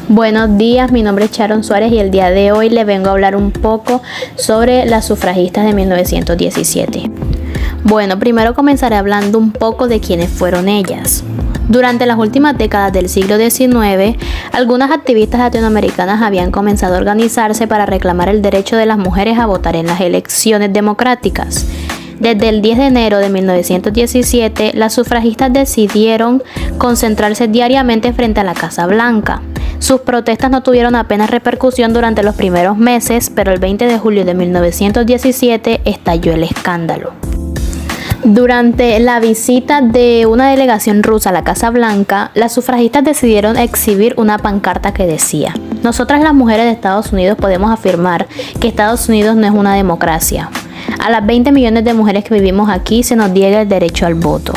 Buenos días, mi nombre es Sharon Suárez y el día de hoy les vengo a hablar un poco sobre las sufragistas de 1917. Bueno, primero comenzaré hablando un poco de quiénes fueron ellas. Durante las últimas décadas del siglo XIX, algunas activistas latinoamericanas habían comenzado a organizarse para reclamar el derecho de las mujeres a votar en las elecciones democráticas. Desde el 10 de enero de 1917, las sufragistas decidieron concentrarse diariamente frente a la Casa Blanca. Sus protestas no tuvieron apenas repercusión durante los primeros meses, pero el 20 de julio de 1917 estalló el escándalo. Durante la visita de una delegación rusa a la Casa Blanca, las sufragistas decidieron exhibir una pancarta que decía: "Nosotras las mujeres de Estados Unidos podemos afirmar que Estados Unidos no es una democracia. A las 20 millones de mujeres que vivimos aquí se nos niega el derecho al voto".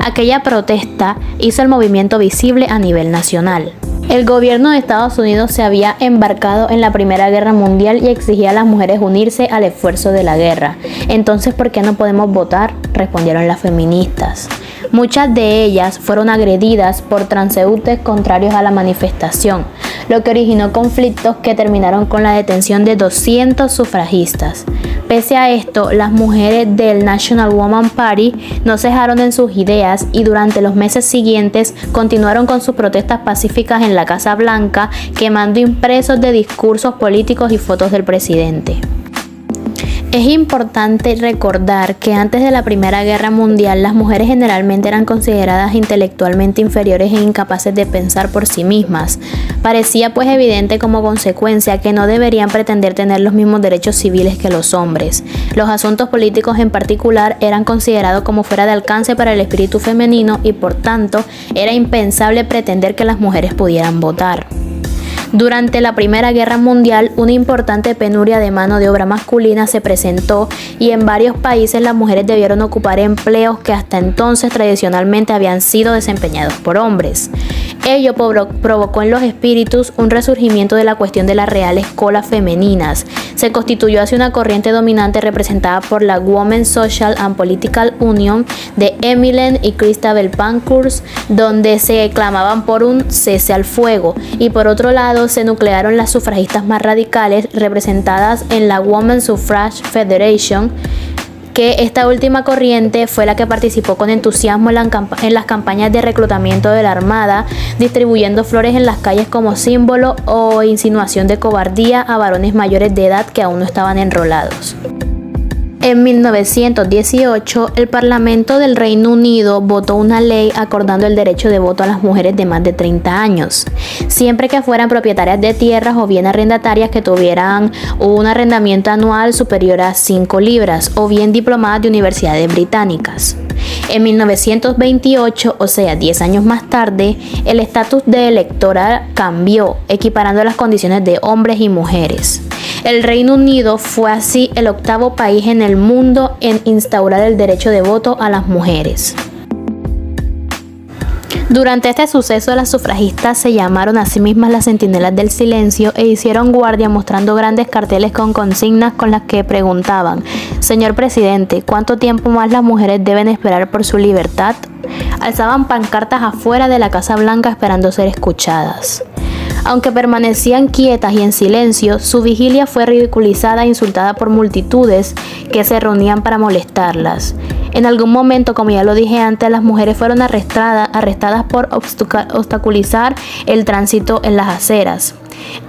Aquella protesta hizo el movimiento visible a nivel nacional. El gobierno de Estados Unidos se había embarcado en la Primera Guerra Mundial y exigía a las mujeres unirse al esfuerzo de la guerra. Entonces, ¿por qué no podemos votar?, respondieron las feministas. Muchas de ellas fueron agredidas por transeúntes contrarios a la manifestación, lo que originó conflictos que terminaron con la detención de 200 sufragistas. Pese a esto, las mujeres del National Woman Party no cejaron en sus ideas y durante los meses siguientes continuaron con sus protestas pacíficas en la Casa Blanca, quemando impresos de discursos políticos y fotos del presidente. Es importante recordar que antes de la Primera Guerra Mundial, las mujeres generalmente eran consideradas intelectualmente inferiores e incapaces de pensar por sí mismas. Parecía pues evidente como consecuencia que no deberían pretender tener los mismos derechos civiles que los hombres. Los asuntos políticos en particular eran considerados como fuera de alcance para el espíritu femenino y por tanto era impensable pretender que las mujeres pudieran votar. Durante la Primera Guerra Mundial, una importante penuria de mano de obra masculina se presentó y en varios países las mujeres debieron ocupar empleos que hasta entonces tradicionalmente habían sido desempeñados por hombres. Ello provocó en los espíritus un resurgimiento de la cuestión de las reales colas femeninas. Se constituyó así una corriente dominante representada por la Women's Social and Political Union de Emmeline y Christabel Pankhurst, donde se clamaban por un cese al fuego, y por otro lado se nuclearon las sufragistas más radicales representadas en la Women's Suffrage Federation, que esta última corriente fue la que participó con entusiasmo en las campañas de reclutamiento de la Armada, distribuyendo flores en las calles como símbolo o insinuación de cobardía a varones mayores de edad que aún no estaban enrolados. En 1918, el Parlamento del Reino Unido votó una ley acordando el derecho de voto a las mujeres de más de 30 años, siempre que fueran propietarias de tierras o bien arrendatarias que tuvieran un arrendamiento anual superior a 5 libras o bien diplomadas de universidades británicas. En 1928, o sea 10 años más tarde, el estatus de electoral cambió, equiparando las condiciones de hombres y mujeres. El Reino Unido fue así el octavo país en el mundo en instaurar el derecho de voto a las mujeres. Durante este suceso, las sufragistas se llamaron a sí mismas las Centinelas del Silencio e hicieron guardia mostrando grandes carteles con consignas con las que preguntaban: "Señor presidente, ¿cuánto tiempo más las mujeres deben esperar por su libertad?". Alzaban pancartas afuera de la Casa Blanca esperando ser escuchadas. Aunque permanecían quietas y en silencio, su vigilia fue ridiculizada e insultada por multitudes que se reunían para molestarlas. En algún momento, como ya lo dije antes, las mujeres fueron arrestadas por obstaculizar el tránsito en las aceras.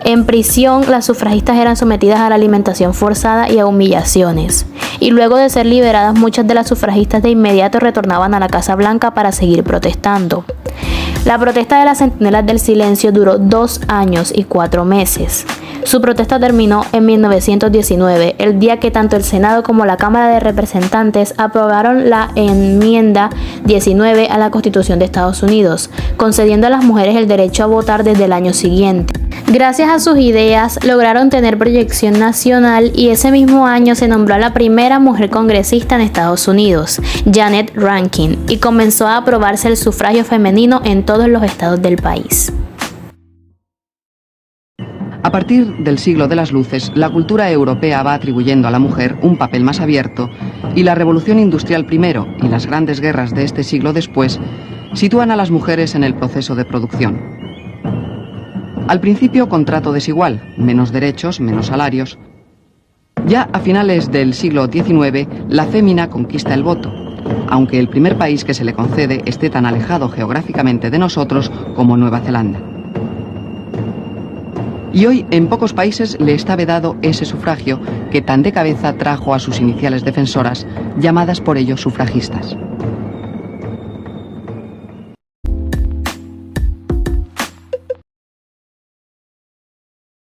En prisión, las sufragistas eran sometidas a la alimentación forzada y a humillaciones. Y luego de ser liberadas, muchas de las sufragistas de inmediato retornaban a la Casa Blanca para seguir protestando. La protesta de las Centinelas del Silencio duró 2 años y 4 meses. Su protesta terminó en 1919, el día que tanto el Senado como la Cámara de Representantes aprobaron la enmienda 19 a la Constitución de Estados Unidos, concediendo a las mujeres el derecho a votar desde el año siguiente. Gracias a sus ideas, lograron tener proyección nacional y ese mismo año se nombró a la primera mujer congresista en Estados Unidos, Janet Rankin, y comenzó a aprobarse el sufragio femenino en todos los estados del país. A partir del siglo de las luces, la cultura europea va atribuyendo a la mujer un papel más abierto y la revolución industrial primero y las grandes guerras de este siglo después sitúan a las mujeres en el proceso de producción. Al principio con trato desigual, menos derechos, menos salarios. Ya a finales del siglo XIX, la fémina conquista el voto, aunque el primer país que se le concede esté tan alejado geográficamente de nosotros como Nueva Zelanda. Y hoy en pocos países le está vedado ese sufragio que tan de cabeza trajo a sus iniciales defensoras, llamadas por ello sufragistas.